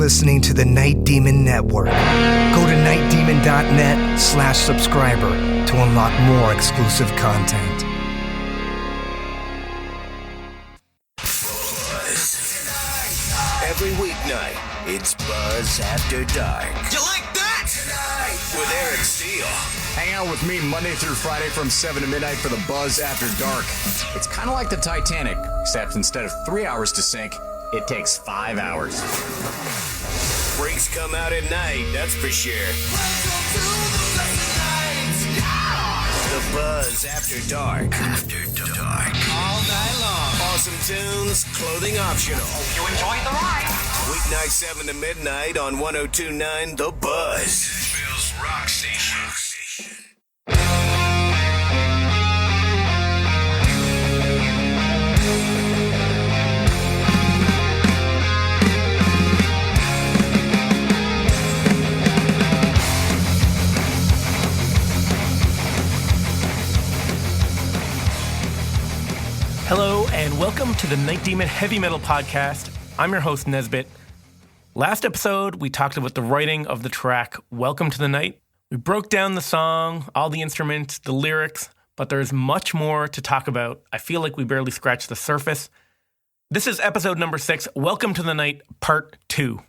listening to the Night Demon Network. Go to nightdemon.net/subscriber to unlock more exclusive content. Every weeknight, it's Buzz After Dark. You like that? With Eric Steele. Hang out with me Monday through Friday from 7 to midnight for the Buzz After Dark. It's kind of like the Titanic, except instead of 3 hours to sink, it takes 5 hours. Freaks come out at night, that's for sure. The Buzz After Dark. After Dark. All night long. Awesome tunes, clothing optional. Hope you enjoyed the ride. Weeknight 7 to midnight on 102.9 The Buzz. Nashville's Rock Station. Hello and welcome to the Night Demon Heavy Metal Podcast. I'm your host, Nesbit. Last episode, we talked about the writing of the track, Welcome to the Night. We broke down the song, all the instruments, the lyrics, but there's much more to talk about. I feel like we barely scratched the surface. This is episode number 6, Welcome to the Night, part 2.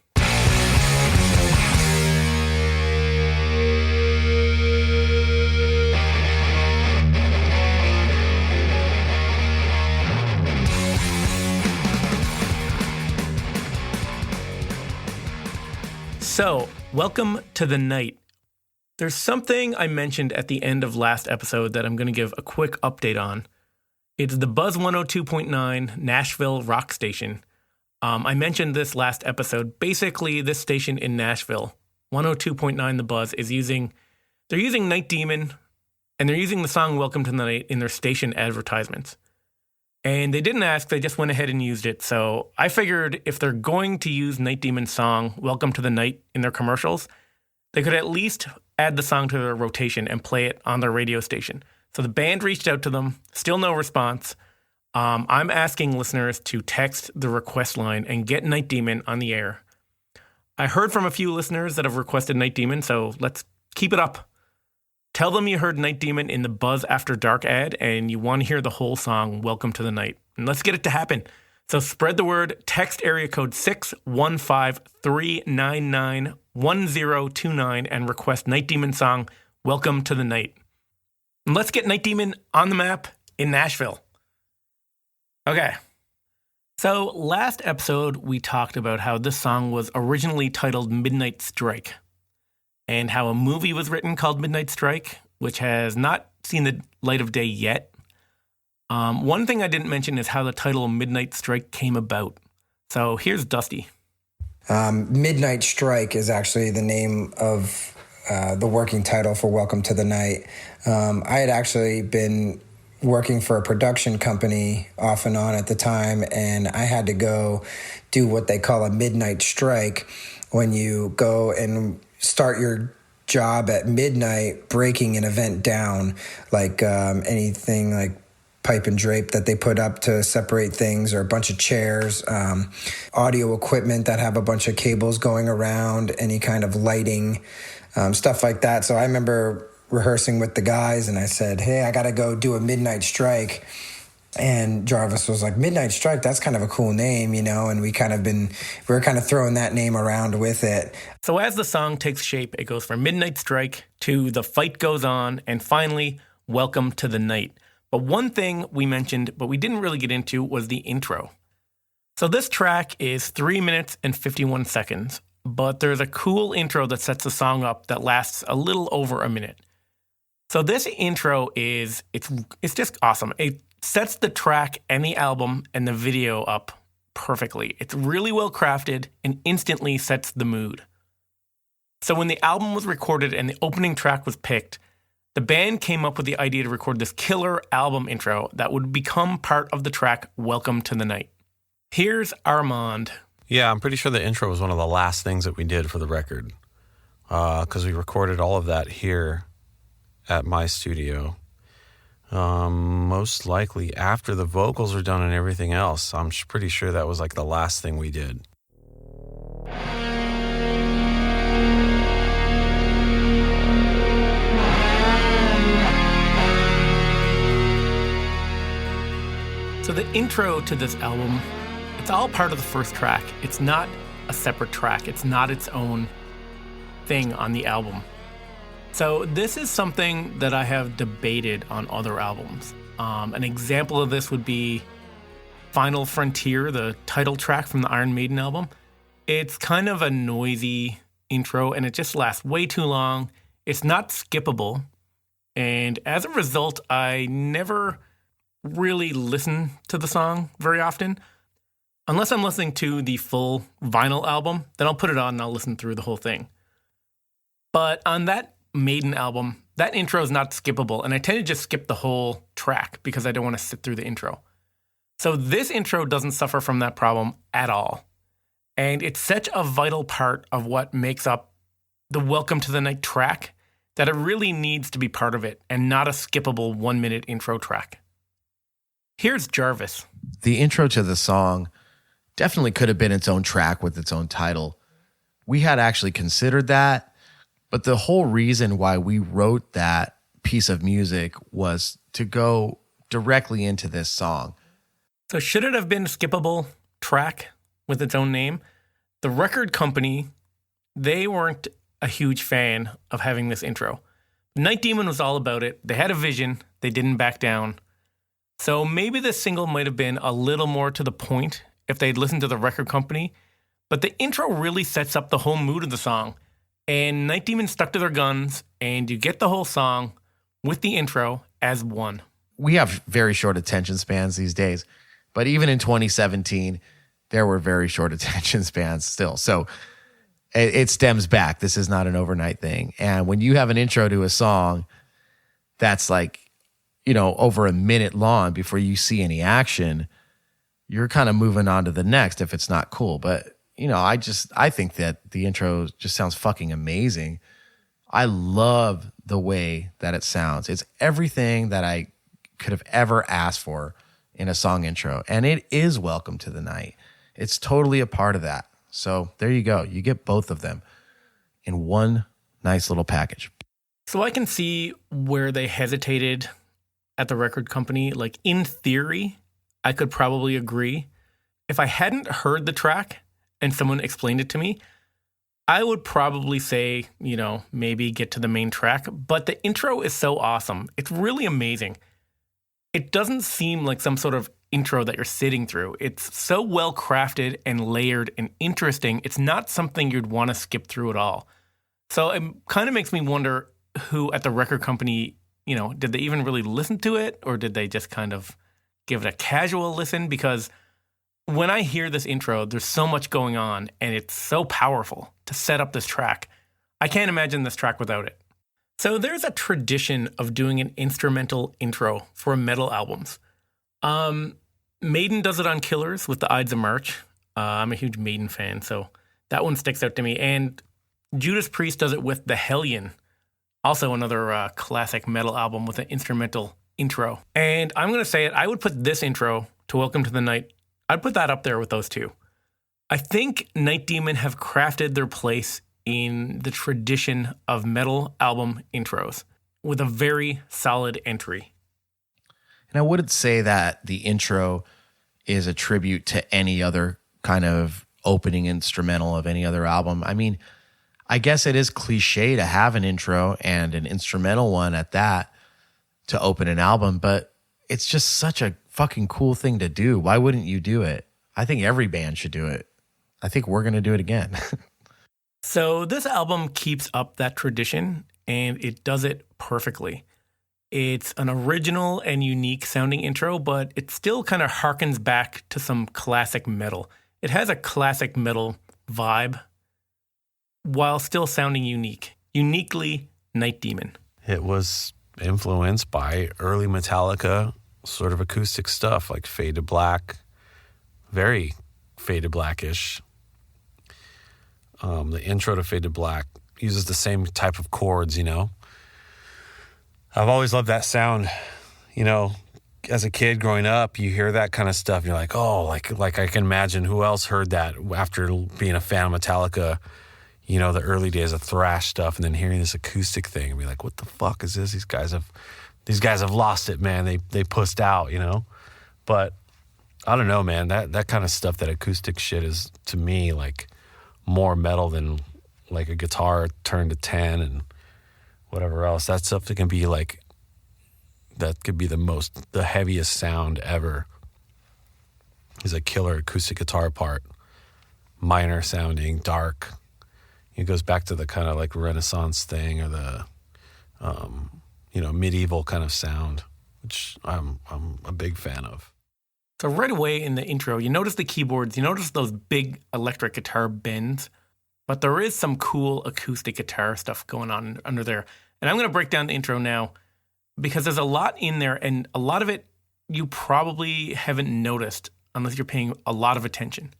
So, welcome to the night. There's something I mentioned at the end of last episode that I'm going to give a quick update on. It's the Buzz 102.9 Nashville rock station. I mentioned this last episode. Basically, this station in Nashville, 102.9 The Buzz, they're using Night Demon, and they're using the song Welcome to the Night in their station advertisements. And they didn't ask, they just went ahead and used it. So I figured if they're going to use Night Demon's song, Welcome to the Night, in their commercials, they could at least add the song to their rotation and play it on their radio station. So the band reached out to them, still no response. I'm asking listeners to text the request line and get Night Demon on the air. I heard from a few listeners that have requested Night Demon, so let's keep it up. Tell them you heard Night Demon in the Buzz After Dark ad and you want to hear the whole song, Welcome to the Night. And let's get it to happen. So spread the word, text area code 615-399-1029 and request Night Demon song, Welcome to the Night. And let's get Night Demon on the map in Nashville. Okay. So last episode, we talked about how this song was originally titled Midnight Strike, and how a movie was written called Midnight Strike, which has not seen the light of day yet. One thing I didn't mention is how the title Midnight Strike came about. So here's Dusty. Midnight Strike is actually the name of the working title for Welcome to the Night. I had actually been working for a production company off and on at the time, and I had to go do what they call a midnight strike, when you go and start your job at midnight, breaking an event down, like anything like pipe and drape that they put up to separate things, or a bunch of chairs, audio equipment that have a bunch of cables going around, any kind of lighting, stuff like that. So I remember rehearsing with the guys, and I said, hey, I got to go do a midnight strike. And Jarvis was like, Midnight Strike, that's kind of a cool name, you know, and we were kind of throwing that name around with it. So as the song takes shape, it goes from Midnight Strike to The Fight Goes On, and finally, Welcome to the Night. But one thing we mentioned, but we didn't really get into, was the intro. So this track is 3 minutes and 51 seconds, but there's a cool intro that sets the song up that lasts a little over a minute. So this intro it's just awesome. It sets the track and the album and the video up perfectly. It's really well crafted and instantly sets the mood. So when the album was recorded and the opening track was picked, the band came up with the idea to record this killer album intro that would become part of the track Welcome to the Night. Here's Armand. Yeah, I'm pretty sure the intro was one of the last things that we did for the record, because we recorded all of that here at my studio. Most likely after the vocals were done and everything else. I'm pretty sure that was like the last thing we did. So the intro to this album, it's all part of the first track. It's not a separate track. It's not its own thing on the album. So this is something that I have debated on other albums. An example of this would be Final Frontier, the title track from the Iron Maiden album. It's kind of a noisy intro, and it just lasts way too long. It's not skippable, and as a result, I never really listen to the song very often. Unless I'm listening to the full vinyl album, then I'll put it on and I'll listen through the whole thing. But on that Maiden album, that intro is not skippable, and I tend to just skip the whole track because I don't want to sit through the intro. So this intro doesn't suffer from that problem at all. And it's such a vital part of what makes up the Welcome to the Night track that it really needs to be part of it and not a skippable 1-minute intro track. Here's Jarvis. The intro to the song definitely could have been its own track with its own title. We had actually considered that, but the whole reason why we wrote that piece of music was to go directly into this song. So should it have been a skippable track with its own name? The record company, they weren't a huge fan of having this intro. Night Demon was all about it. They had a vision. They didn't back down. So maybe this single might have been a little more to the point if they'd listened to the record company. But the intro really sets up the whole mood of the song. And Night Demon stuck to their guns, and you get the whole song with the intro as one. We have very short attention spans these days, but even in 2017, there were very short attention spans still. So it stems back. This is not an overnight thing. And when you have an intro to a song that's like, over a minute long before you see any action, you're kind of moving on to the next if it's not cool. But, I think that the intro just sounds fucking amazing. I love the way that it sounds. It's everything that I could have ever asked for in a song intro. And it is Welcome to the Night. It's totally a part of that. So there you go. You get both of them in one nice little package. So I can see where they hesitated at the record company. Like, in theory, I could probably agree. If I hadn't heard the track and someone explained it to me, I would probably say, maybe get to the main track. But the intro is so awesome. It's really amazing. It doesn't seem like some sort of intro that you're sitting through. It's so well crafted and layered and interesting. It's not something you'd want to skip through at all. So it kind of makes me wonder who at the record company, did they even really listen to it, or did they just kind of give it a casual listen? Because when I hear this intro, there's so much going on, and it's so powerful to set up this track. I can't imagine this track without it. So there's a tradition of doing an instrumental intro for metal albums. Maiden does it on Killers with the Ides of March. I'm a huge Maiden fan, so that one sticks out to me. And Judas Priest does it with The Hellion, also another classic metal album with an instrumental intro. And I'm going to say it, I would put this intro to Welcome to the Night, I'd put that up there with those two. I think Night Demon have crafted their place in the tradition of metal album intros with a very solid entry. And I wouldn't say that the intro is a tribute to any other kind of opening instrumental of any other album. I mean, I guess it is cliche to have an intro and an instrumental one at that to open an album, but it's just such a fucking cool thing to do. Why wouldn't you do it? I think every band should do it. I think we're going to do it again. So this album keeps up that tradition, and it does it perfectly. It's an original and unique sounding intro, but it still kind of harkens back to some classic metal. It has a classic metal vibe while still sounding unique. Uniquely Night Demon. It was influenced by early Metallica sort of acoustic stuff like Fade to Black, very Fade to Blackish. The intro to Fade to Black uses the same type of chords, I've always loved that sound. As a kid growing up, you hear that kind of stuff, and you're like, oh, like I can imagine who else heard that after being a fan of Metallica, the early days of thrash stuff, and then hearing this acoustic thing and be like, what the fuck is this? These guys have lost it, man. They pussed out, But I don't know, man. That kind of stuff, that acoustic shit, is to me like more metal than like a guitar turned to 10 and whatever else. That stuff that can be like, that could be the heaviest sound ever, is a killer acoustic guitar part. Minor sounding, dark. It goes back to the kind of like Renaissance thing, or the medieval kind of sound, which I'm a big fan of. So right away in the intro, you notice the keyboards, you notice those big electric guitar bends, but there is some cool acoustic guitar stuff going on under there. And I'm going to break down the intro now because there's a lot in there, and a lot of it you probably haven't noticed unless you're paying a lot of attention.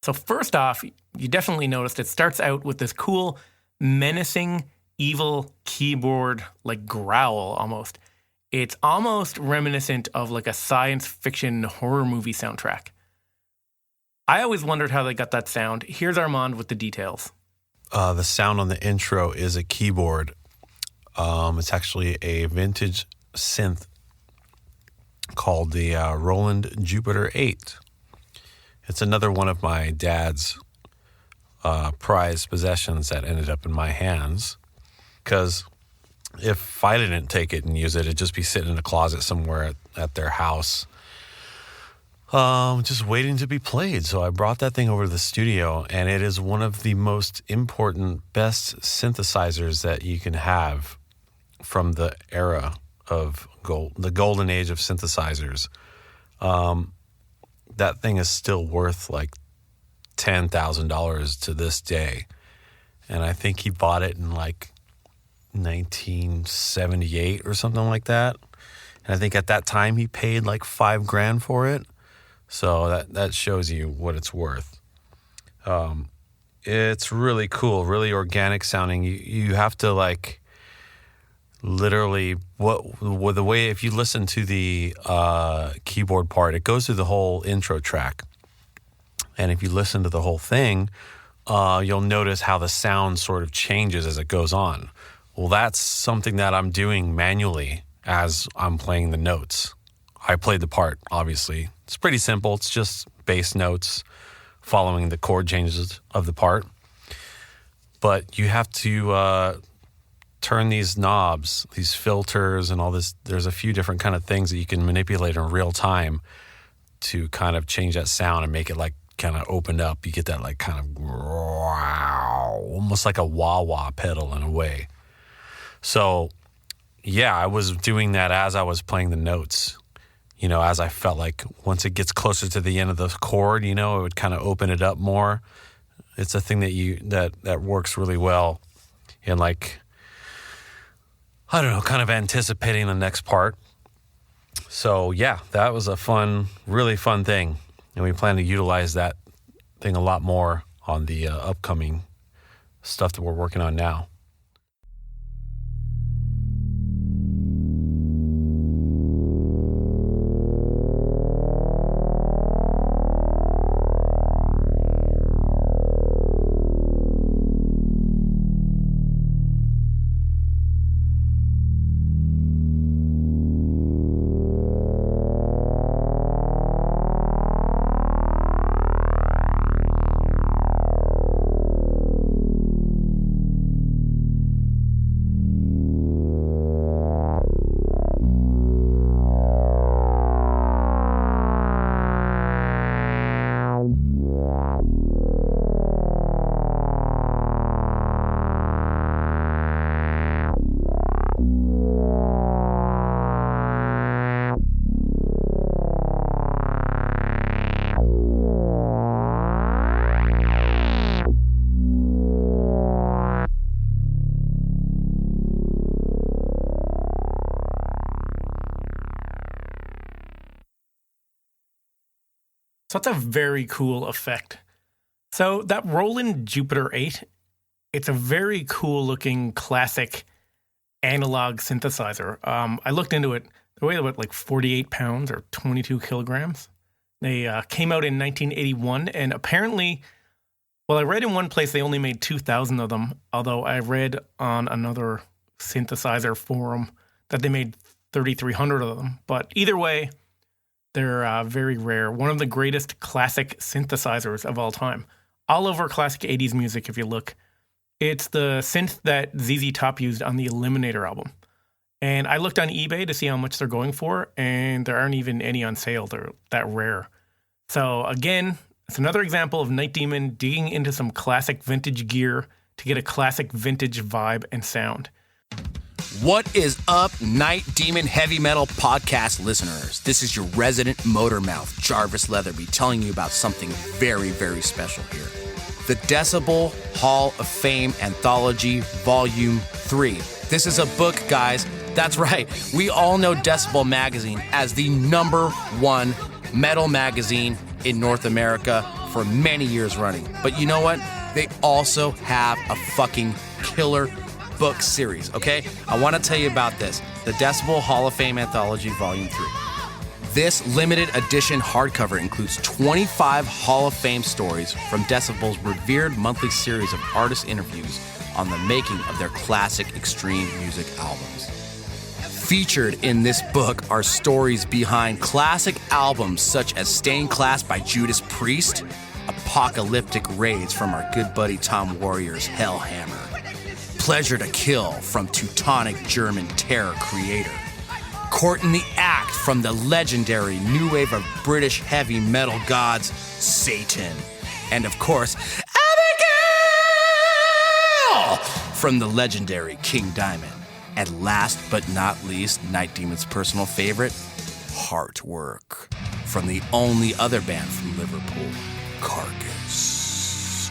So first off, you definitely noticed it starts out with this cool, menacing, evil keyboard, like growl almost. It's almost reminiscent of like a science fiction horror movie soundtrack. I always wondered how they got that sound. Here's Armand with the details. The sound on the intro is a keyboard. It's actually a vintage synth called the Roland Jupiter 8. It's another one of my dad's prized possessions that ended up in my hands, because if I didn't take it and use it, it'd just be sitting in a closet somewhere at their house, just waiting to be played. So I brought that thing over to the studio, and it is one of the most important, best synthesizers that you can have from the era of the golden age of synthesizers. That thing is still worth like $10,000 to this day. And I think he bought it in like 1978 or something like that. And I think at that time he paid like $5,000 for it. So that shows you what it's worth. It's really cool, really organic sounding. You have to like literally the way, if you listen to the keyboard part, it goes through the whole intro track. And if you listen to the whole thing, you'll notice how the sound sort of changes as it goes on. Well, that's something that I'm doing manually as I'm playing the notes. I played the part, obviously. It's pretty simple. It's just bass notes following the chord changes of the part. But you have to turn these knobs, these filters and all this. There's a few different kind of things that you can manipulate in real time to kind of change that sound and make it like kind of opened up. You get that like kind of almost like a wah-wah pedal in a way. So, yeah, I was doing that as I was playing the notes, as I felt like once it gets closer to the end of the chord, it would kind of open it up more. It's a thing that works really well in like, I don't know, kind of anticipating the next part. So, yeah, that was a really fun thing. And we plan to utilize that thing a lot more on the upcoming stuff that we're working on now. So that's a very cool effect. So that Roland Jupiter 8, it's a very cool looking classic analog synthesizer. I looked into it. They weigh about like 48 pounds or 22 kilograms. They came out in 1981, and apparently, well, I read in one place they only made 2,000 of them, although I read on another synthesizer forum that they made 3,300 of them. But either way, They're very rare. One of the greatest classic synthesizers of all time. All over classic 80s music, if you look. It's the synth that ZZ Top used on the Eliminator album. And I looked on eBay to see how much they're going for, and there aren't even any on sale. They're that rare. So again, it's another example of Night Demon digging into some classic vintage gear to get a classic vintage vibe and sound. What is up, Night Demon Heavy Metal Podcast listeners? This is your resident motor mouth, Jarvis Leatherby, telling you about something very, very special here. The Decibel Hall of Fame Anthology Volume 3. This is a book, guys. That's right. We all know Decibel Magazine as the #1 metal magazine in North America for many years running. But you know what? They also have a fucking killer book series, okay? I want to tell you about this. The Decibel Hall of Fame Anthology Volume 3. This limited edition hardcover includes 25 Hall of Fame stories from Decibel's revered monthly series of artist interviews on the making of their classic extreme music albums. Featured in this book are stories behind classic albums such as Stained Class by Judas Priest, Apocalyptic Raids from our good buddy Tom Warrior's Hellhammer, Pleasure to Kill from Teutonic German terror creator, Court in the Act from the legendary new wave of British heavy metal gods Satan, and of course, Abigail from the legendary King Diamond. And last but not least, Night Demon's personal favorite, Heartwork from the only other band from Liverpool, Carcass.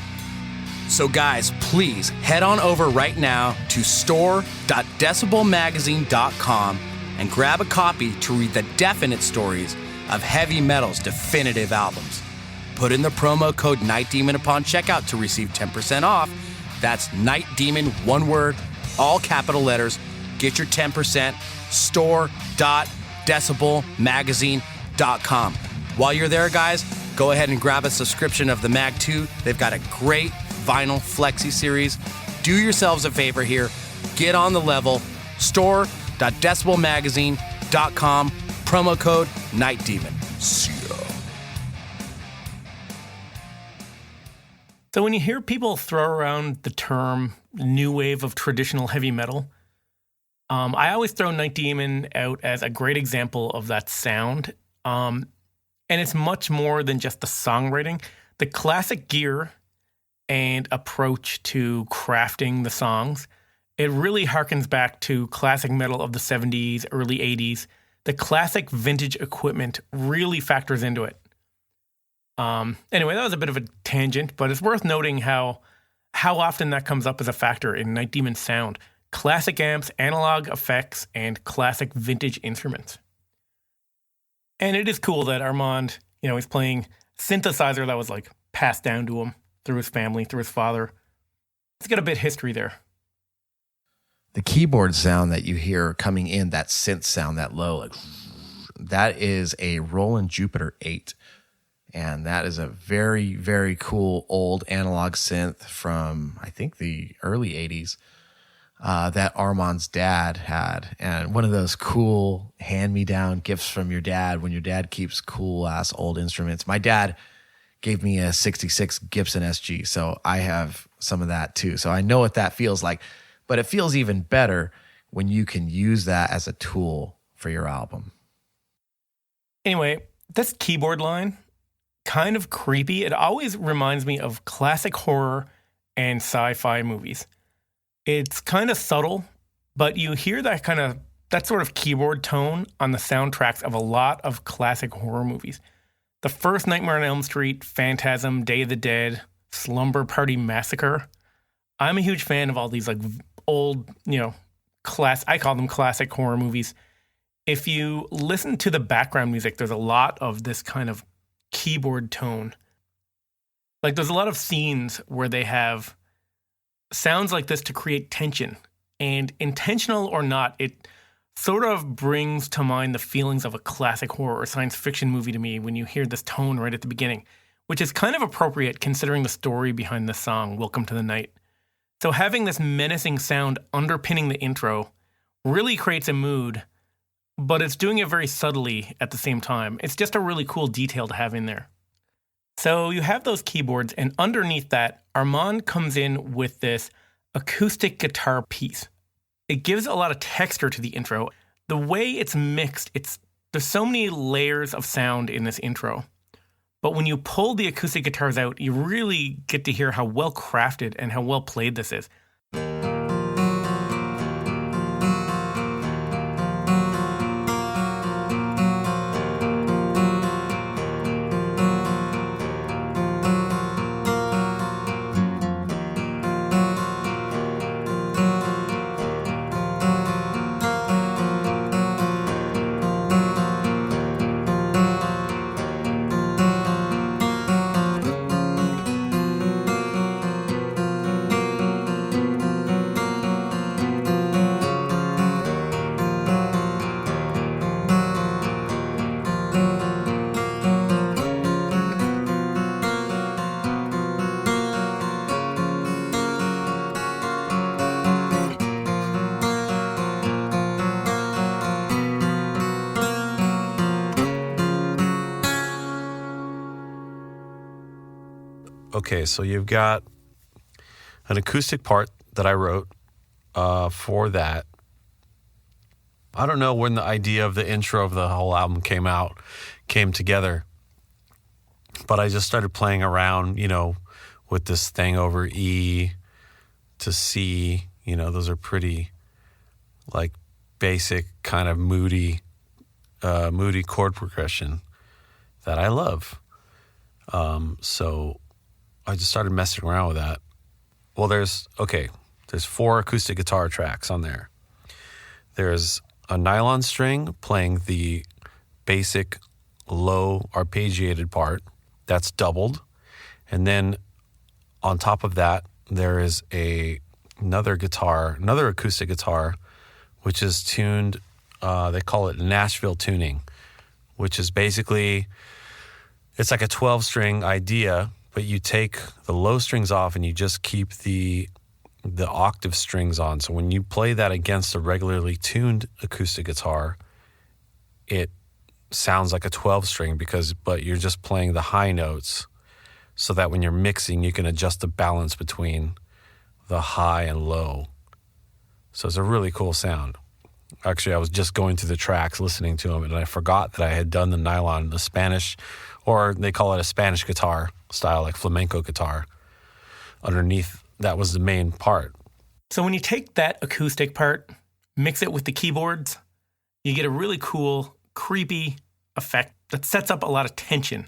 So guys, please head on over right now to store.decibelmagazine.com and grab a copy to read the definite stories of heavy metal's definitive albums. Put in the promo code Night Demon upon checkout to receive 10% off. That's Night Demon, one word, all capital letters. Get your 10%, store.decibelmagazine.com. While you're there, guys, go ahead and grab a subscription of the Mag 2. They've got a great vinyl flexi series. Do yourselves a favor here. Get on the level. Store.decibelmagazine.com. Promo code Night Demon. See ya. So when you hear people throw around the term new wave of traditional heavy metal, I always throw Night Demon out as a great example of that sound. And it's much more than just the songwriting. The classic gear and approach to crafting the songs, it really harkens back to classic metal of the 70s, early 80s. The classic vintage equipment really factors into it. Anyway, that was a bit of a tangent, but it's worth noting how often that comes up as a factor in Night Demon's sound. Classic amps, analog effects, and classic vintage instruments. And it is cool that Armand, he's playing synthesizer that was like passed down to him through his family, through his father. It's got a bit of history there. The keyboard sound that you hear coming in, that synth sound, that low, that is a Roland Jupiter 8. And that is a very, very cool old analog synth from, I think, the early 80s. That Armand's dad had, and one of those cool hand-me-down gifts from your dad when your dad keeps cool-ass old instruments. My dad gave me a 66 Gibson SG, so I have some of that too. So I know what that feels like, but it feels even better when you can use that as a tool for your album. Anyway, this keyboard line, kind of creepy. It always reminds me of classic horror and sci-fi movies. It's kind of subtle, but you hear that sort of keyboard tone on the soundtracks of a lot of classic horror movies. The first Nightmare on Elm Street, Phantasm, Day of the Dead, Slumber Party Massacre. I'm a huge fan of all these old, I call them classic horror movies. If you listen to the background music, there's a lot of this kind of keyboard tone. There's a lot of scenes where they have sounds like this to create tension, and intentional or not, it sort of brings to mind the feelings of a classic horror or science fiction movie to me when you hear this tone right at the beginning, which is kind of appropriate considering the story behind the song, Welcome to the Night. So having this menacing sound underpinning the intro really creates a mood but it's doing it very subtly at the same time. It's just a really cool detail to have in there. So you have those keyboards, and underneath that, Armand comes in with this acoustic guitar piece. It gives a lot of texture to the intro. The way it's mixed, there's so many layers of sound in this intro. But when you pull the acoustic guitars out, you really get to hear how well crafted and how well played this is. Okay, so you've got an acoustic part that I wrote for that. I don't know when the idea of the intro of the whole album came together, but I just started playing around, with this thing over E to C. Those are pretty, like, basic kind of moody chord progression that I love. So I just started messing around with that. Well, there's 4 acoustic guitar tracks on there. There's a nylon string playing the basic low arpeggiated part that's doubled. And then on top of that, there is another acoustic guitar, which is tuned, they call it Nashville tuning, which is basically, it's like a 12-string idea, but you take the low strings off and you just keep the octave strings on. So when you play that against a regularly tuned acoustic guitar, it sounds like a 12-string but you're just playing the high notes so that when you're mixing, you can adjust the balance between the high and low. So it's a really cool sound. Actually, I was just going through the tracks, listening to them, and I forgot that I had done the nylon, the Spanish, or they call it a Spanish guitar style, like flamenco guitar. Underneath, that was the main part. So when you take that acoustic part, mix it with the keyboards, you get a really cool, creepy effect that sets up a lot of tension.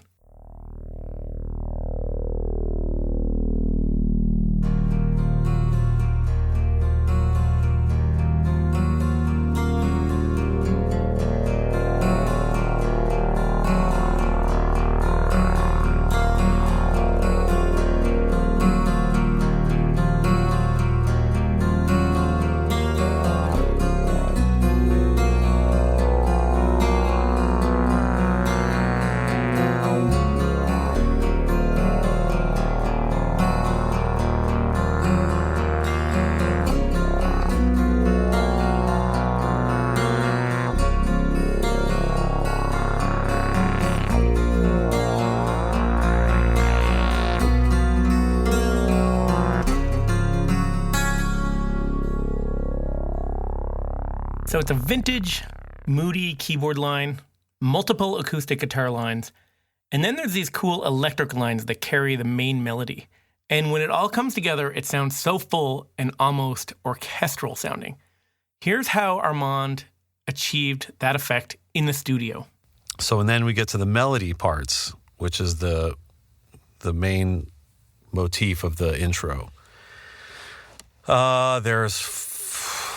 So it's a vintage, moody keyboard line, multiple acoustic guitar lines, and then there's these cool electric lines that carry the main melody. And when it all comes together, it sounds so full and almost orchestral sounding. Here's how Armand achieved that effect in the studio. So, and then we get to the melody parts, which is the main motif of the intro. There's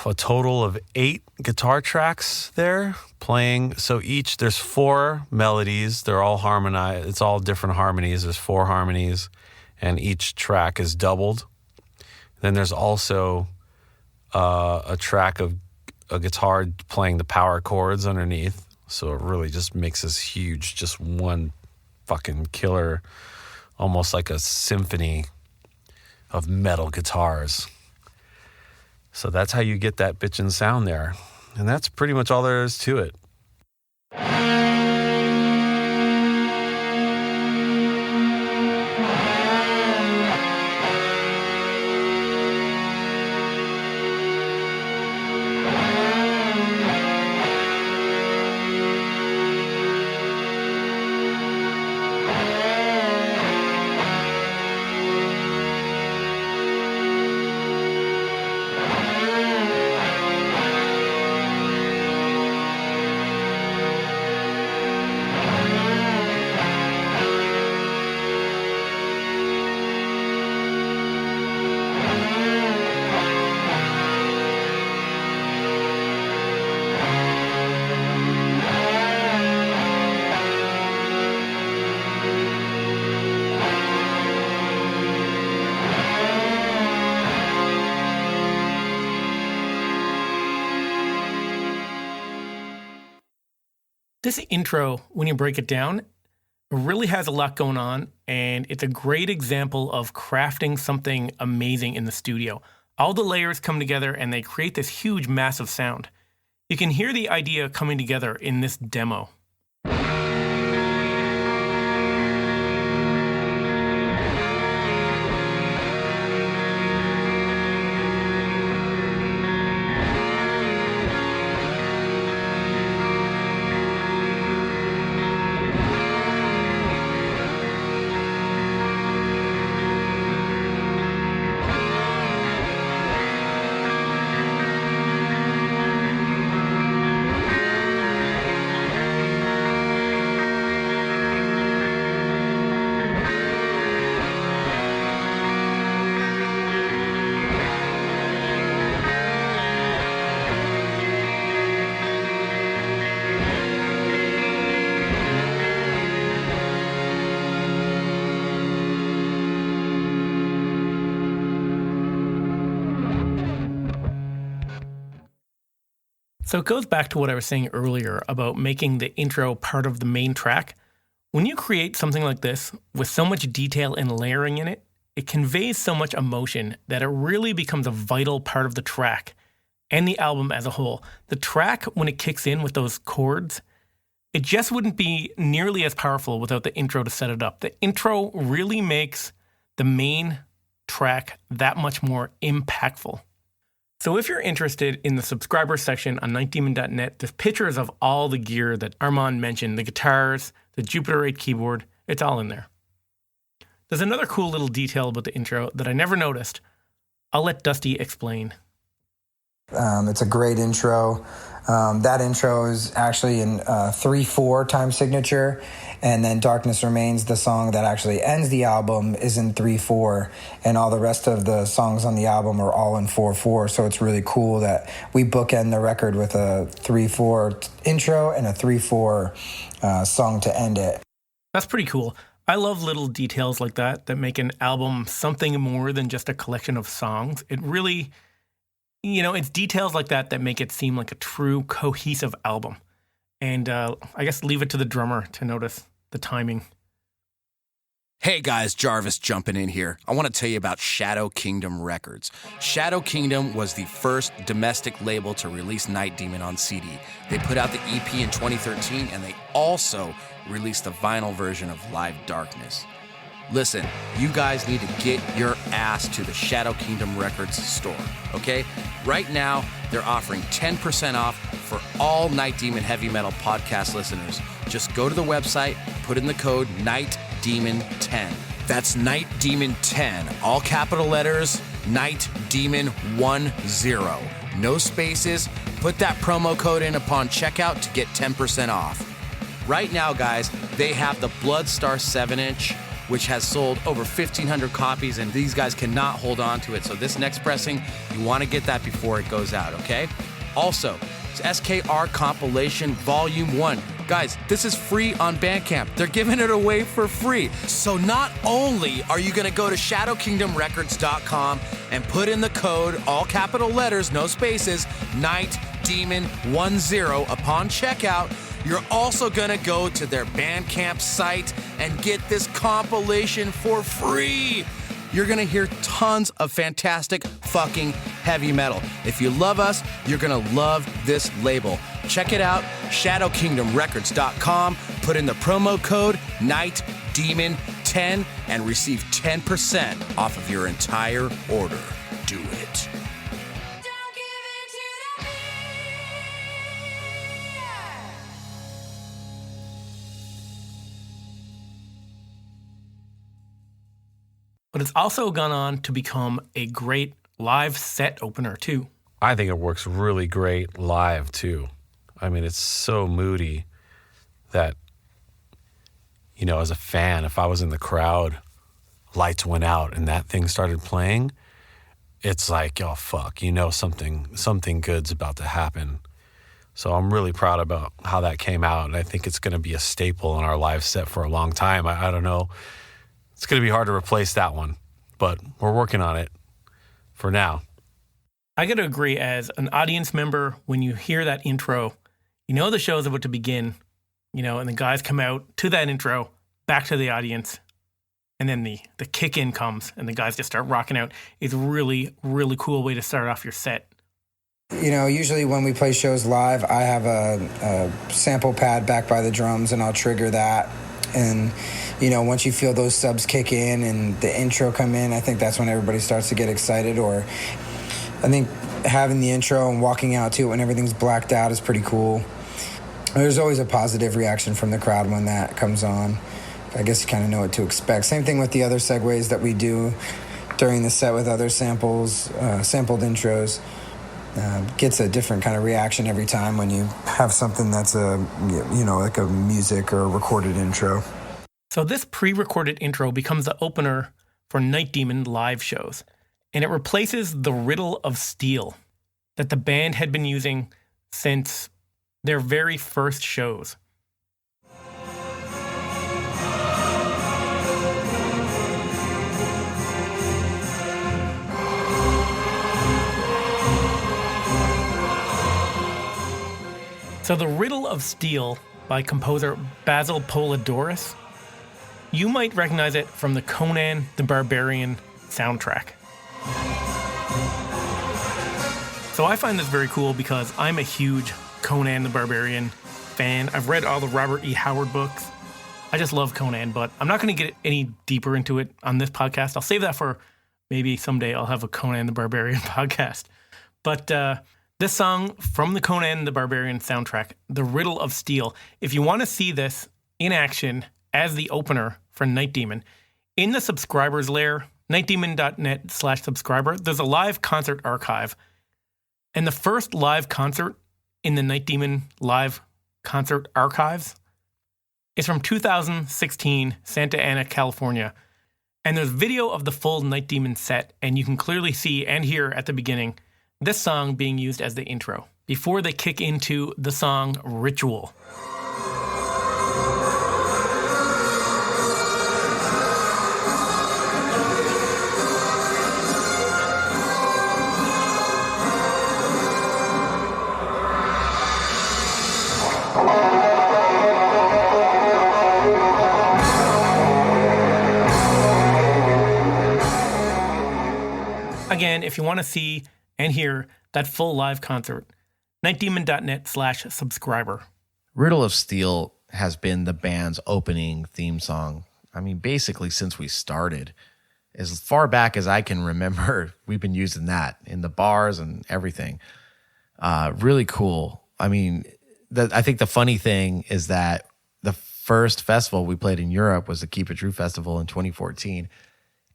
a total of 8 guitar tracks there playing. So there's 4 melodies. They're all harmonized. It's all different harmonies. There's 4 harmonies, and each track is doubled. Then there's also a track of a guitar playing the power chords underneath. So it really just makes this huge, just one fucking killer, almost like a symphony of metal guitars. So that's how you get that bitchin' sound there. And that's pretty much all there is to it. This intro, when you break it down, really has a lot going on, and it's a great example of crafting something amazing in the studio. All the layers come together and they create this huge, massive sound. You can hear the idea coming together in this demo. So it goes back to what I was saying earlier about making the intro part of the main track. When you create something like this with so much detail and layering in it, it conveys so much emotion that it really becomes a vital part of the track and the album as a whole. The track, when it kicks in with those chords, it just wouldn't be nearly as powerful without the intro to set it up. The intro really makes the main track that much more impactful. So if you're interested in the subscriber section on nightdemon.net, there's pictures of all the gear that Armand mentioned, the guitars, the Jupiter 8 keyboard, it's all in there. There's another cool little detail about the intro that I never noticed. I'll let Dusty explain. It's a great intro. That intro is actually in 3/4 time signature, and then Darkness Remains, the song that actually ends the album, is in 3/4, and all the rest of the songs on the album are all in 4/4. So it's really cool that we bookend the record with a 3/4 intro and a 3/4 song to end it. That's pretty cool. I love little details like that make an album something more than just a collection of songs. It really, it's details like that make it seem like a true cohesive album. And I guess leave it to the drummer to notice the timing. Hey guys, Jarvis jumping in here. I want to tell you about Shadow Kingdom Records. Shadow Kingdom was the first domestic label to release Night Demon on CD. They put out the EP in 2013, and they also released a vinyl version of Live Darkness. Listen, you guys need to get your ass to the Shadow Kingdom Records store, okay? Right now, they're offering 10% off for all Night Demon Heavy Metal podcast listeners. Just go to the website, put in the code NIGHTDEMON10. That's Night Demon 10, all capital letters, Night Demon 10. No spaces. Put that promo code in upon checkout to get 10% off. Right now, guys, they have the Bloodstar 7-inch, which has sold over 1,500 copies, and these guys cannot hold on to it. So this next pressing, you want to get that before it goes out, okay? Also, it's SKR Compilation Volume 1. Guys, this is free on Bandcamp. They're giving it away for free. So not only are you going to go to shadowkingdomrecords.com and put in the code, all capital letters, no spaces, Night Demon 10 upon checkout, you're also going to go to their Bandcamp site and get this compilation for free. You're going to hear tons of fantastic fucking heavy metal. If you love us, you're going to love this label. Check it out, shadowkingdomrecords.com. Put in the promo code NIGHTDEMON10 and receive 10% off of your entire order. Do it. But it's also gone on to become a great live set opener, too. I think it works really great live, too. I mean, it's so moody that, you know, as a fan, if I was in the crowd, lights went out and that thing started playing, it's like, oh, fuck, you know, something good's about to happen. So I'm really proud about how that came out, and I think it's going to be a staple in our live set for a long time. I don't know. It's going to be hard to replace that one, but we're working on it for now. I got to agree, as an audience member, when you hear that intro, you know the show's about to begin, you know, and the guys come out to that intro, back to the audience, and then the kick in comes and the guys just start rocking out. It's a really, really cool way to start off your set. You know, usually when we play shows live, I have a sample pad back by the drums, and I'll trigger that. And, you know, once you feel those subs kick in and the intro come in, I think that's when everybody starts to get excited. Or I think having the intro and walking out to it when everything's blacked out is pretty cool. There's always a positive reaction from the crowd when that comes on. I guess you kind of know what to expect. Same thing with the other segues that we do during the set with other samples, sampled intros. Gets a different kind of reaction every time when you have something that's like a music or a recorded intro. So this pre-recorded intro becomes the opener for Night Demon live shows, and it replaces the Riddle of Steel that the band had been using since their very first shows. So the Riddle of Steel by composer Basil Polidorus, you might recognize it from the Conan the Barbarian soundtrack. So I find this very cool because I'm a huge Conan the Barbarian fan. I've read all the Robert E. Howard books. I just love Conan, but I'm not going to get any deeper into it on this podcast. I'll save that for maybe someday I'll have a Conan the Barbarian podcast. But this song from the Conan the Barbarian soundtrack, The Riddle of Steel, if you want to see this in action as the opener for Night Demon, in the subscribers layer, nightdemon.net/subscriber, there's a live concert archive. And the first live concert in the Night Demon live concert archives is from 2016, Santa Ana, California. And there's video of the full Night Demon set, and you can clearly see and hear at the beginning this song being used as the intro before they kick into the song Ritual. Again, if you want to see and hear that full live concert, nightdemon.net/subscriber. Riddle of Steel has been the band's opening theme song. I mean, basically since we started. As far back as I can remember, we've been using that in the bars and everything. Really cool. I mean, I think the funny thing is that the first festival we played in Europe was the Keep It True Festival in 2014.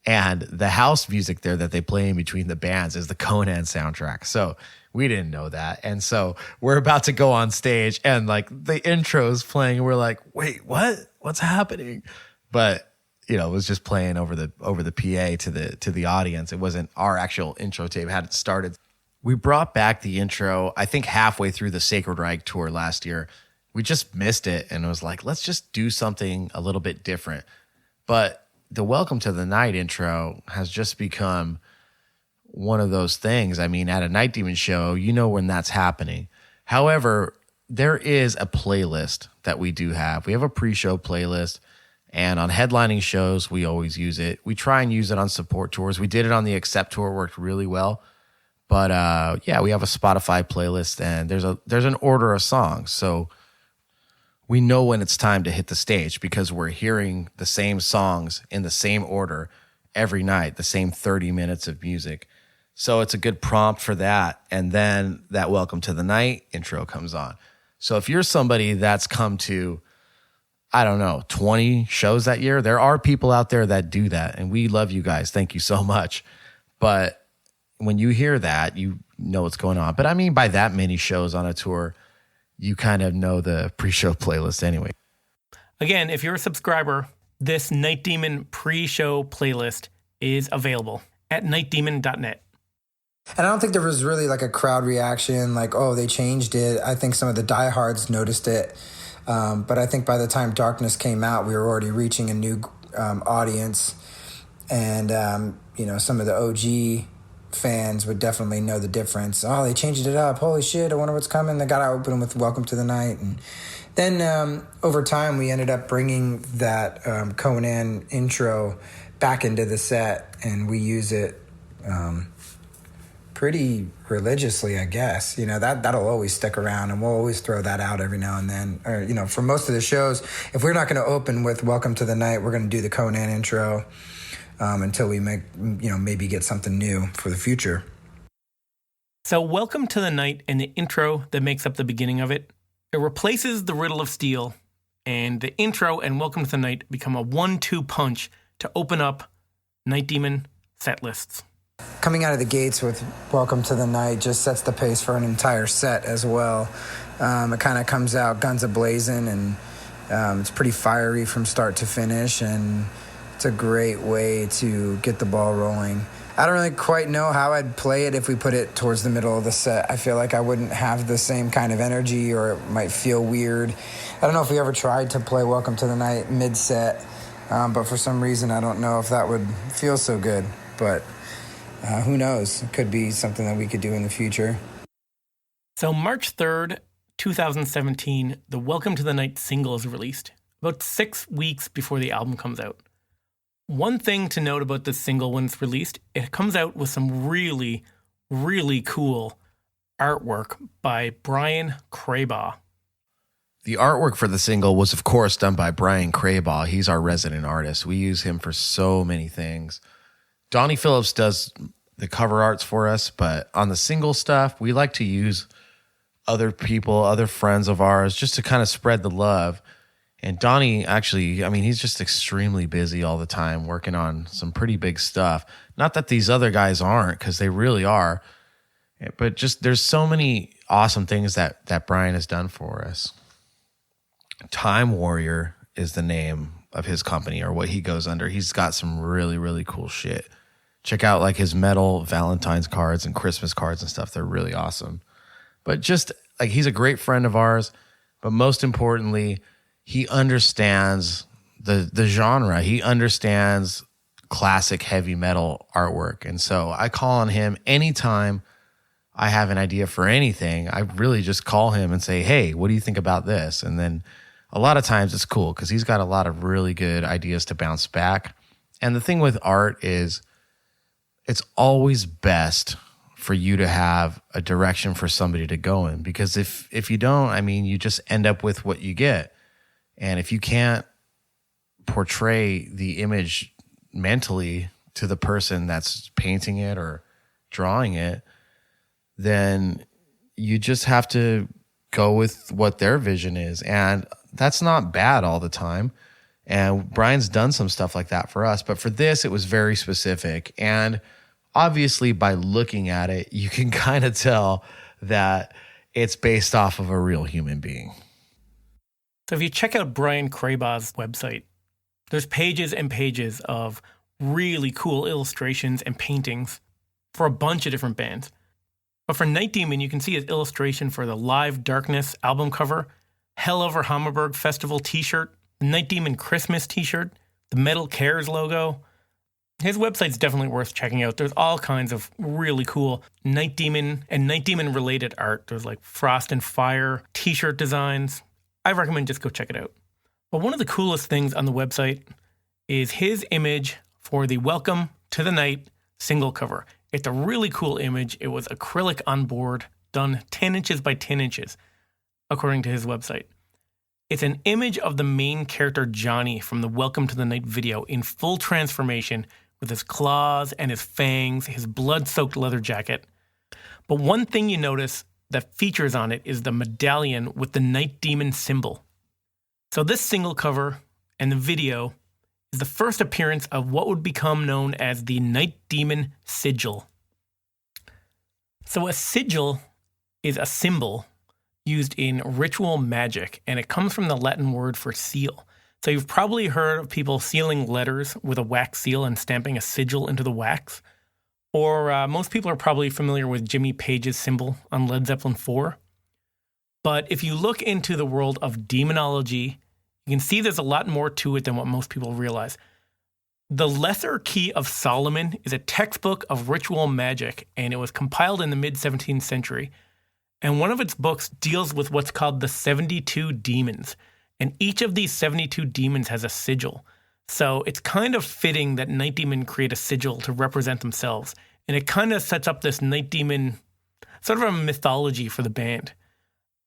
And the house music there that they play in between the bands is the Conan soundtrack. So we didn't know that. And so we're about to go on stage and like the intro's playing and we're like, wait, what? What's happening? But, you know, it was just playing over the PA to the audience. It wasn't our actual intro tape. It hadn't started. We brought back the intro, I think halfway through the Sacred Reich tour last year. We just missed it and it was like, let's just do something a little bit different. But the Welcome to the Night intro has just become one of those things. I mean, at a Night Demon show, you know when that's happening. However, there is a playlist that we do have. We have a pre-show playlist, and on headlining shows, we always use it. We try and use it on support tours. We did it on the Accept tour, worked really well. But yeah, we have a Spotify playlist, and there's an order of songs. So we know when it's time to hit the stage because we're hearing the same songs in the same order every night, the same 30 minutes of music. So it's a good prompt for that. And then that Welcome to the Night intro comes on. So if you're somebody that's come to, I don't know, 20 shows that year, there are people out there that do that. And we love you guys. Thank you so much. But when you hear that, you know what's going on. But I mean, by that many shows on a tour, you kind of know the pre-show playlist anyway. Again, if you're a subscriber, this Night Demon pre-show playlist is available at nightdemon.net. And I don't think there was really like a crowd reaction, like, oh, they changed it. I think some of the diehards noticed it. But I think by the time Darkness came out, we were already reaching a new audience. And, you know, some of the OG fans would definitely know the difference. Oh, they changed it up. Holy shit, I wonder what's coming. They got to open with Welcome to the Night. And then over time, we ended up bringing that Conan intro back into the set, and we use it pretty religiously, I guess. You know, that'll always stick around, and we'll always throw that out every now and then. Or, you know, for most of the shows, if we're not going to open with Welcome to the Night, we're going to do the Conan intro until we maybe get something new for the future. So Welcome to the Night and the intro that makes up the beginning of it, it replaces the Riddle of Steel, and the intro and Welcome to the Night become a 1-2 punch to open up Night Demon set lists. Coming out of the gates with Welcome to the Night just sets the pace for an entire set as well. It kind of comes out guns a-blazing, and it's pretty fiery from start to finish, and it's a great way to get the ball rolling. I don't really quite know how I'd play it if we put it towards the middle of the set. I feel like I wouldn't have the same kind of energy, or it might feel weird. I don't know if we ever tried to play Welcome to the Night mid-set, but for some reason I don't know if that would feel so good. But who knows? It could be something that we could do in the future. So March 3rd, 2017, the Welcome to the Night single is released, about 6 weeks before the album comes out. One thing to note about this single when it's released, it comes out with some really, really cool artwork by Brian Crabaugh. The artwork for the single was, of course, done by Brian Crabaugh. He's our resident artist. We use him for so many things. Donnie Phillips does the cover arts for us, but on the single stuff, we like to use other people, other friends of ours, just to kind of spread the love. And Donnie, actually, I mean, he's just extremely busy all the time working on some pretty big stuff. Not that these other guys aren't, because they really are. But just there's so many awesome things that Brian has done for us. Time Warrior is the name of his company, or what he goes under. He's got some really, really cool shit. Check out like his metal Valentine's cards and Christmas cards and stuff. They're really awesome. But just like, he's a great friend of ours. But most importantly, he understands the genre. He understands classic heavy metal artwork. And so I call on him anytime I have an idea for anything. I really just call him and say, hey, what do you think about this? And then a lot of times it's cool because he's got a lot of really good ideas to bounce back. And the thing with art is it's always best for you to have a direction for somebody to go in, because if you don't, I mean, you just end up with what you get. And if you can't portray the image mentally to the person that's painting it or drawing it, then you just have to go with what their vision is. And that's not bad all the time. And Brian's done some stuff like that for us. But for this, it was very specific. And obviously, by looking at it, you can kind of tell that it's based off of a real human being. So if you check out Brian Crabaugh's website, there's pages and pages of really cool illustrations and paintings for a bunch of different bands. But for Night Demon, you can see his illustration for the Live Darkness album cover, Hell Over Hammerberg Festival t-shirt, the Night Demon Christmas t-shirt, the Metal Cares logo. His website's definitely worth checking out. There's all kinds of really cool Night Demon and Night Demon related art. There's like Frost and Fire t-shirt designs. I recommend just go check it out. But one of the coolest things on the website is his image for the Welcome to the Night single cover. It's a really cool image. It was acrylic on board, done 10 inches by 10 inches, according to his website. It's an image of the main character Johnny from the Welcome to the Night video in full transformation with his claws and his fangs, his blood-soaked leather jacket. But one thing you notice that features on it is the medallion with the Night Demon symbol. So this single cover and the video is the first appearance of what would become known as the Night Demon sigil. So a sigil is a symbol used in ritual magic, and it comes from the Latin word for seal. So you've probably heard of people sealing letters with a wax seal and stamping a sigil into the wax. Or most people are probably familiar with Jimmy Page's symbol on Led Zeppelin 4. But if you look into the world of demonology, you can see there's a lot more to it than what most people realize. The Lesser Key of Solomon is a textbook of ritual magic, and it was compiled in the mid-17th century. And one of its books deals with what's called the 72 demons. And each of these 72 demons has a sigil. So it's kind of fitting that Night Demon create a sigil to represent themselves. And it kind of sets up this Night Demon, sort of a mythology for the band.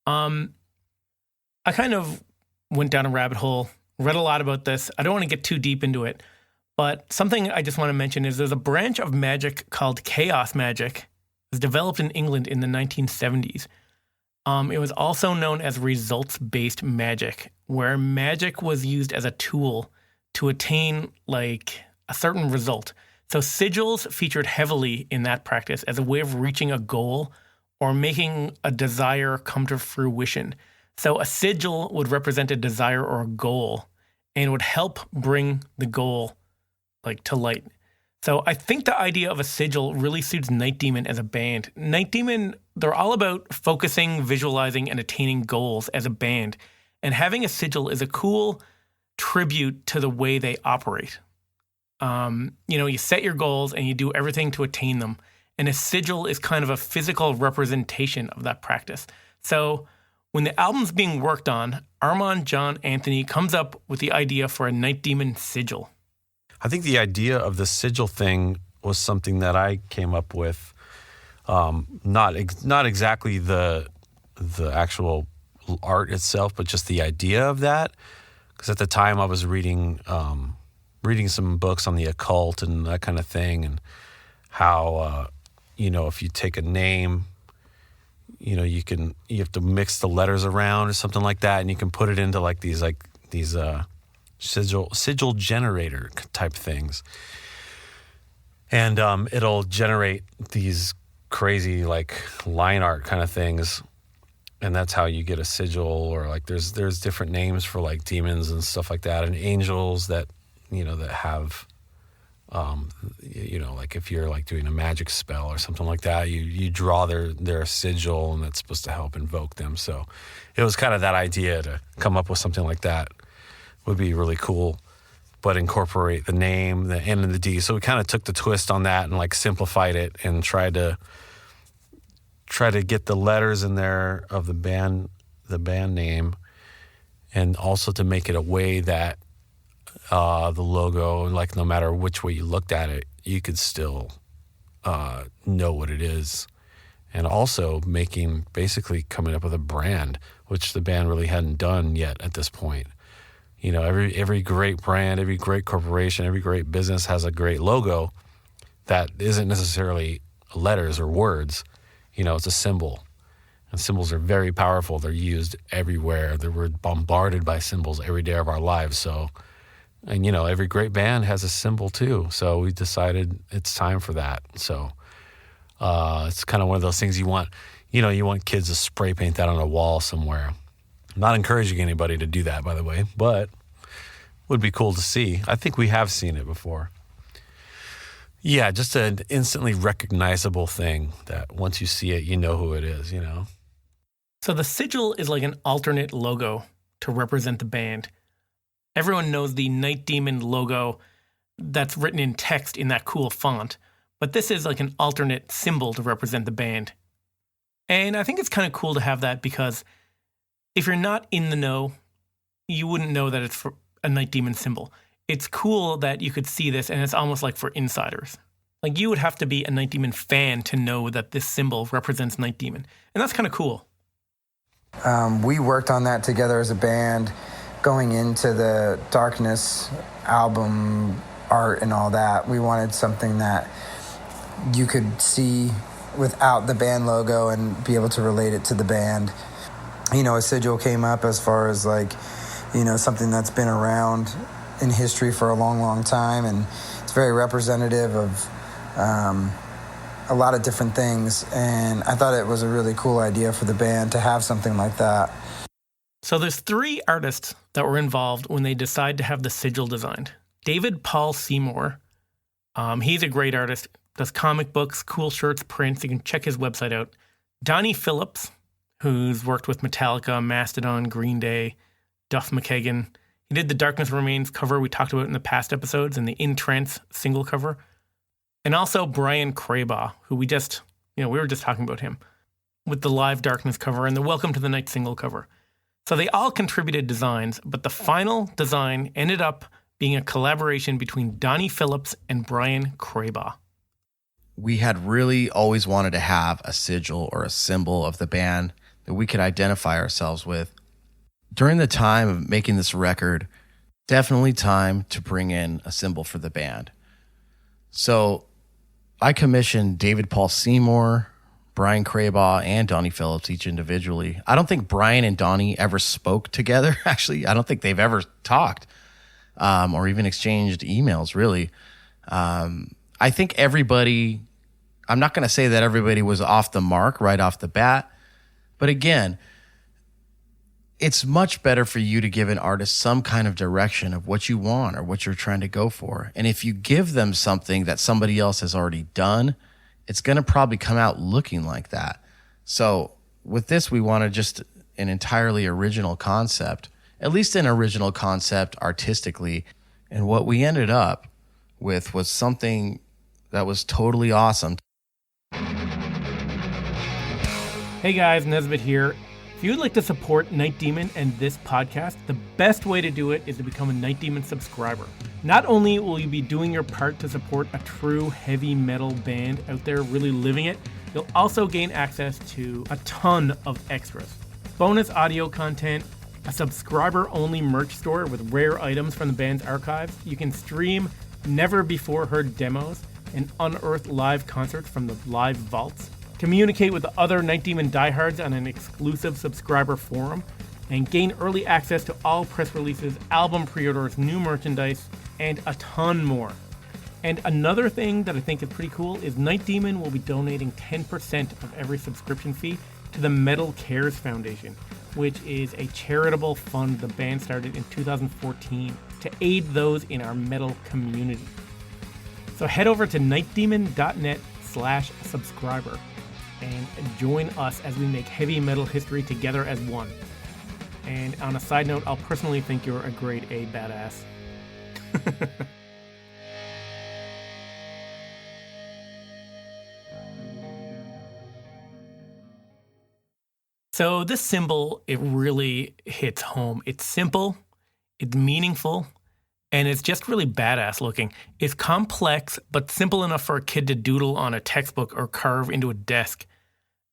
I kind of went down a rabbit hole, read a lot about this. I don't want to get too deep into it. But something I just want to mention is there's a branch of magic called chaos magic. It was developed in England in the 1970s. It was also known as results-based magic, where magic was used as a tool to attain like a certain result. So sigils featured heavily in that practice as a way of reaching a goal or making a desire come to fruition. So a sigil would represent a desire or a goal and would help bring the goal like to light. So I think the idea of a sigil really suits Night Demon as a band. Night Demon, they're all about focusing, visualizing, and attaining goals as a band. And having a sigil is a cool tribute to the way they operate. You set your goals and you do everything to attain them. And a sigil is kind of a physical representation of that practice. So when the album's being worked on, Armand John Anthony comes up with the idea for a Night Demon sigil. I think the idea of the sigil thing was something that I came up with. Not exactly the actual art itself, but just the idea of that. Because at the time I was reading some books on the occult and that kind of thing, and how if you take a name, you have to mix the letters around or something like that, and you can put it into these sigil generator type things, and it'll generate these crazy line art kind of things, and that's how you get a sigil. Or there's different names for demons and stuff like that, and angels that that have if you're doing a magic spell or something like that, you draw their sigil, and that's supposed to help invoke them. So it was kind of that idea to come up with something like that. Would be really cool, but incorporate the name, the N and the D. So we kind of took the twist on that and simplified it and tried to get the letters in there of the band name, and also to make it a way that the logo, no matter which way you looked at it, you could still know what it is. And also basically coming up with a brand, which the band really hadn't done yet at this point. Every great brand, every great corporation, every great business has a great logo that isn't necessarily letters or words. It's a symbol. And symbols are very powerful. They're used everywhere. We're bombarded by symbols every day of our lives. So, and every great band has a symbol too. So we decided it's time for that. So it's kind of one of those things you want kids to spray paint that on a wall somewhere. I'm not encouraging anybody to do that, by the way, but would be cool to see. I think we have seen it before. Yeah, just an instantly recognizable thing that once you see it, you know who it is, So the sigil is like an alternate logo to represent the band. Everyone knows the Night Demon logo that's written in text in that cool font, but this is like an alternate symbol to represent the band. And I think it's kind of cool to have that because if you're not in the know, you wouldn't know that it's for a Night Demon symbol. It's cool that you could see this, and it's almost like for insiders. Like, you would have to be a Night Demon fan to know that this symbol represents Night Demon. And that's kind of cool. We worked on that together as a band, going into the Darkness album art and all that. We wanted something that you could see without the band logo and be able to relate it to the band. You know, a sigil came up as far as like, you know, something that's been around in history for a long, long time, and it's very representative of a lot of different things, and I thought it was a really cool idea for the band to have something like that. So there's 3 artists that were involved when they decided to have the sigil designed. David Paul Seymour, he's a great artist, does comic books, cool shirts, prints. You can check his website out. Donnie Phillips, who's worked with Metallica, Mastodon, Green Day, Duff McKagan. He did the Darkness Remains cover we talked about in the past episodes and the In Trance single cover. And also Brian Crabaugh, who we were just talking about him, with the Live Darkness cover and the Welcome to the Night single cover. So they all contributed designs, but the final design ended up being a collaboration between Donnie Phillips and Brian Crabaugh. We had really always wanted to have a sigil or a symbol of the band that we could identify ourselves with. During the time of making this record, definitely time to bring in a symbol for the band. So I commissioned David Paul Seymour, Brian Crabaugh, and Donnie Phillips each individually. I don't think Brian and Donnie ever spoke together. Actually, I don't think they've ever talked or even exchanged emails, really. I think everybody, I'm not going to say that everybody was off the mark right off the bat, but again, it's much better for you to give an artist some kind of direction of what you want or what you're trying to go for. And if you give them something that somebody else has already done, it's going to probably come out looking like that. So with this, we wanted just an entirely original concept, at least an original concept artistically. And what we ended up with was something that was totally awesome. Hey guys, Nesbitt here. If you'd like to support Night Demon and this podcast, the best way to do it is to become a Night Demon subscriber. Not only will you be doing your part to support a true heavy metal band out there really living it, you'll also gain access to a ton of extras. Bonus audio content, a subscriber-only merch store with rare items from the band's archives. You can stream never-before-heard demos and unearth live concerts from the live vaults. Communicate with the other Night Demon diehards on an exclusive subscriber forum, and gain early access to all press releases, album pre-orders, new merchandise, and a ton more. And another thing that I think is pretty cool is Night Demon will be donating 10% of every subscription fee to the Metal Cares Foundation, which is a charitable fund the band started in 2014 to aid those in our metal community. So head over to nightdemon.net/subscriber and join us as we make heavy metal history together as one. And on a side note, I'll personally think you're a grade A badass. So this symbol, it really hits home. It's simple, it's meaningful, and it's just really badass looking. It's complex, but simple enough for a kid to doodle on a textbook or carve into a desk.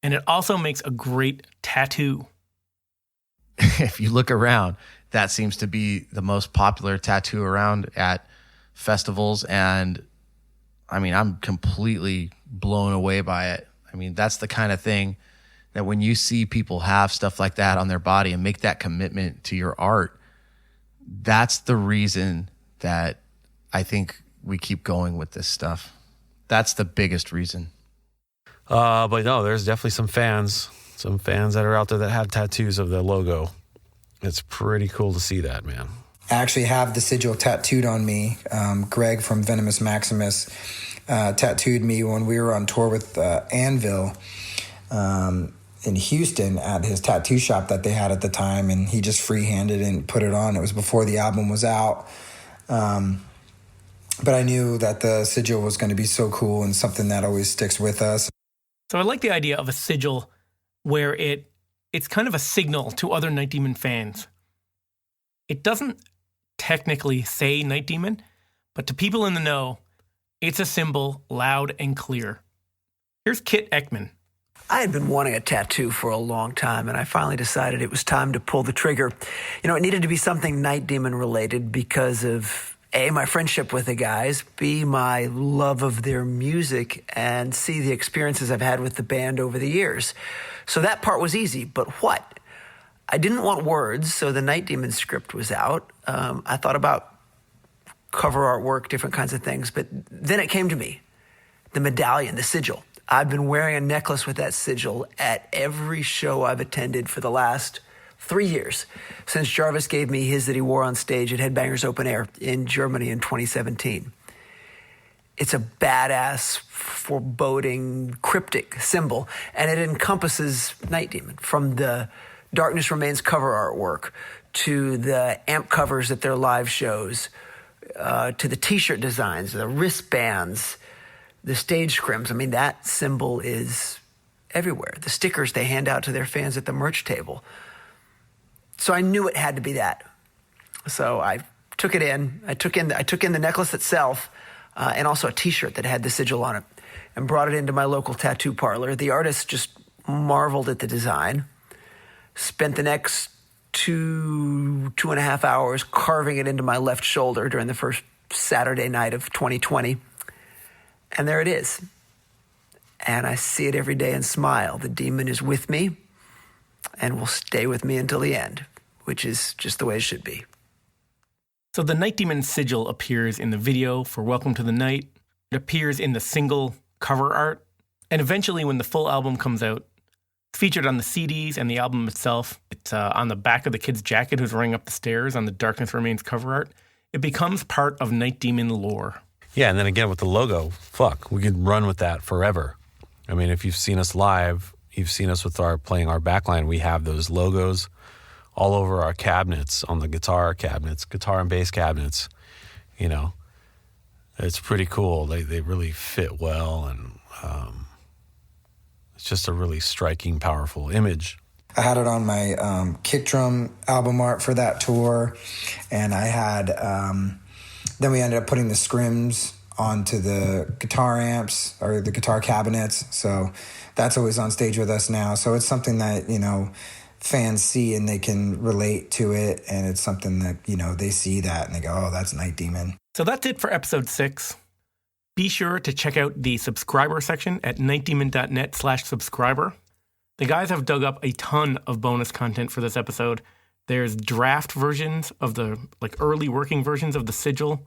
And it also makes a great tattoo. If you look around, that seems to be the most popular tattoo around at festivals. And I mean, I'm completely blown away by it. I mean, that's the kind of thing that when you see people have stuff like that on their body and make that commitment to your art, that's the reason that I think we keep going with this stuff. That's the biggest reason. But no, there's definitely some fans that are out there that have tattoos of the logo. It's pretty cool to see that, man. I actually have the sigil tattooed on me. Greg from Venomous Maximus tattooed me when we were on tour with Anvil in Houston at his tattoo shop that they had at the time, and he just freehanded and put it on. It was before the album was out. But I knew that the sigil was going to be so cool and something that always sticks with us. So I like the idea of a sigil where it's kind of a signal to other Night Demon fans. It doesn't technically say Night Demon, but to people in the know, It's a symbol, loud and clear. Here's Kit Ekman. I had been wanting a tattoo for a long time, and I finally decided it was time to pull the trigger. It needed to be something Night Demon related because of A, my friendship with the guys, B, my love of their music, and C, the experiences I've had with the band over the years. So that part was easy, but what? I didn't want words, so the Night Demon script was out. I thought about cover artwork, different kinds of things, but then it came to me, the medallion, the sigil. I've been wearing a necklace with that sigil at every show I've attended for the last 3 years, since Jarvis gave me his that he wore on stage at Headbangers Open Air in Germany in 2017. It's a badass, foreboding, cryptic symbol, and it encompasses Night Demon, from the Darkness Remains cover artwork to the amp covers at their live shows, to the t-shirt designs, the wristbands, the stage scrims. I mean, that symbol is everywhere. The stickers they hand out to their fans at the merch table. So I knew it had to be that. So I took it in. I took in the necklace itself, and also a t-shirt that had the sigil on it, and brought it into my local tattoo parlor. The artist just marveled at the design. Spent the next two and a half hours carving it into my left shoulder during the first Saturday night of 2020. And there it is. And I see it every day and smile. The demon is with me and will stay with me until the end, which is just the way it should be. So the Night Demon sigil appears in the video for Welcome to the Night. It appears in the single cover art. And eventually, when the full album comes out, it's featured on the CDs and the album itself. It's on the back of the kid's jacket who's running up the stairs on the Darkness Remains cover art. It becomes part of Night Demon lore. Yeah, and then again with the logo, we could run with that forever. I mean, if you've seen us live, you've seen us with playing our backline. We have those logos all over our cabinets, on the guitar cabinets, guitar and bass cabinets. It's pretty cool. They really fit well, and it's just a really striking, powerful image. I had it on my kick drum album art for that tour, and I had... Then we ended up putting the scrims onto the guitar amps or the guitar cabinets. So that's always on stage with us now. So it's something that, fans see and they can relate to it. And it's something that, they see that and they go, oh, that's Night Demon. So that's it for episode 6. Be sure to check out the subscriber section at nightdemon.net/subscriber. The guys have dug up a ton of bonus content for this episode. There's draft versions of the early working versions of the sigil.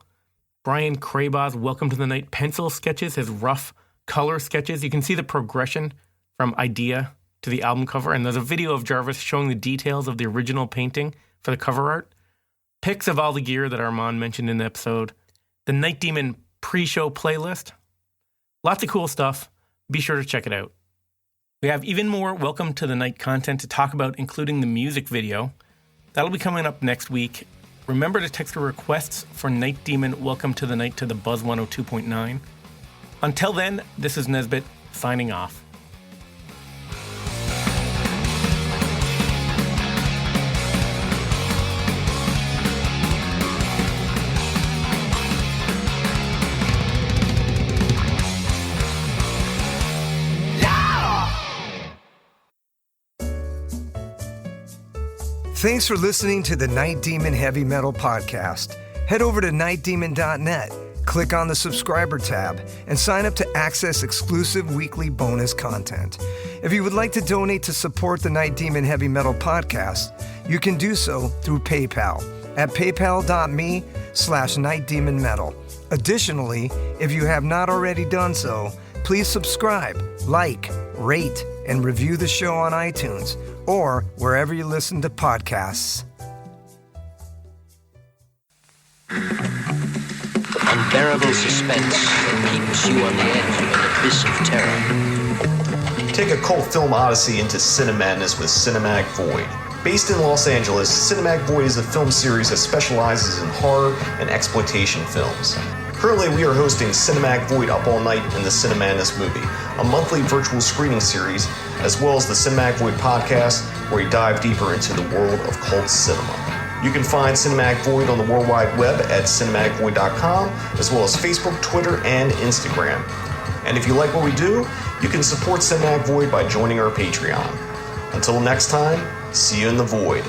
Brian Crabaugh's Welcome to the Night pencil sketches, his rough color sketches. You can see the progression from idea to the album cover. And there's a video of Jarvis showing the details of the original painting for the cover art. Pics of all the gear that Armand mentioned in the episode. The Night Demon pre-show playlist. Lots of cool stuff. Be sure to check it out. We have even more Welcome to the Night content to talk about, including the music video. That'll be coming up next week. Remember to text your requests for Night Demon Welcome to the Night to the Buzz 102.9. Until then, this is Nesbitt signing off. Thanks for listening to the Night Demon Heavy Metal Podcast. Head over to nightdemon.net, click on the subscriber tab, and sign up to access exclusive weekly bonus content. If you would like to donate to support the Night Demon Heavy Metal Podcast, you can do so through PayPal at paypal.me/nightdemonmetal. Additionally, if you have not already done so, please subscribe, like, rate, and review the show on iTunes or wherever you listen to podcasts. Unbearable suspense keeps you on the edge of an abyss of terror. Take a cult film odyssey into Cinemadness with Cinematic Void. Based in Los Angeles, Cinematic Void is a film series that specializes in horror and exploitation films. Currently, we are hosting Cinematic Void Up All Night in the Cinemadness movie, a monthly virtual screening series, as well as the Cinematic Void podcast, where we dive deeper into the world of cult cinema. You can find Cinematic Void on the World Wide Web at cinematicvoid.com, as well as Facebook, Twitter, and Instagram. And if you like what we do, you can support Cinematic Void by joining our Patreon. Until next time, see you in the void.